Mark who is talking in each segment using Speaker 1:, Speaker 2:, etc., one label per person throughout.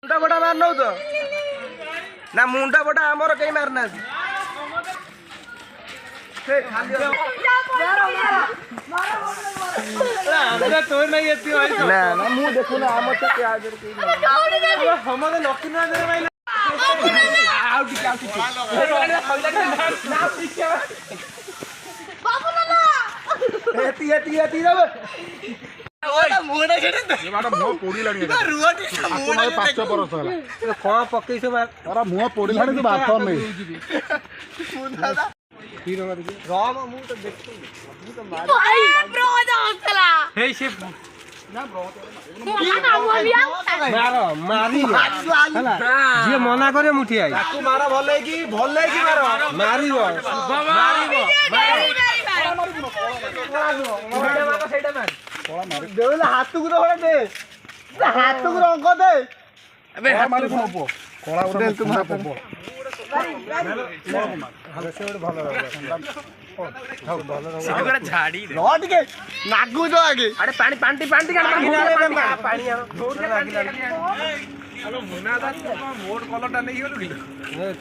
Speaker 1: मुंडा बड़ा मार नौ तो ना मुंडा बड़ा आमर कहीं मारना ना ना मु देखो ना आम तो क्या हमारे लकी ना दे भाई कौन पकई से मुह पोड़ा तू बात नहीं राम मु तो देखो जी मना करे मुठी आई मार भले की मार हाथ को दे हाथ को रंग दे कला झाड़ी नागु तो आगे अरे पानी पानी पानी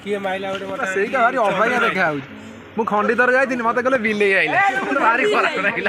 Speaker 1: किए माइला अभागिया देखा मु खंडितर जाइए मत कहले बिल भारी खराब लगे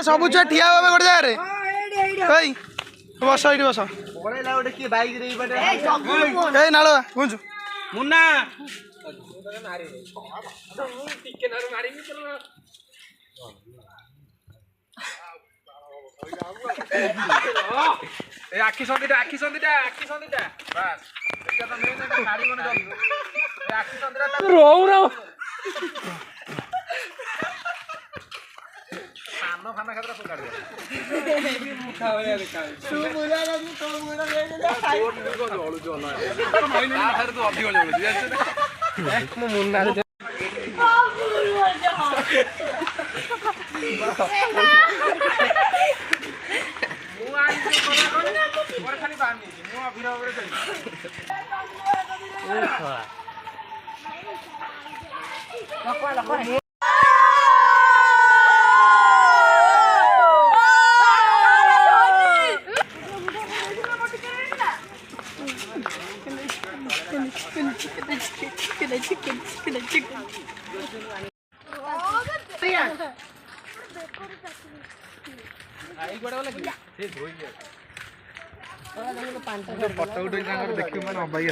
Speaker 1: सब छुआ ठिया गोटे जगह बस ये बस नाल बुझु मुन्ना आखि संदिटा बस रो खाना खातिर सब काट मुखा वाला देखा तू मुला ना तू मुला ले जळू जला तो महिने खातिर तो अधिक जळू जाय मु मुन्ना खाली बानी मु अभिनव रे जाई chicken. पट्टा उठे देखिए मैंने अबाई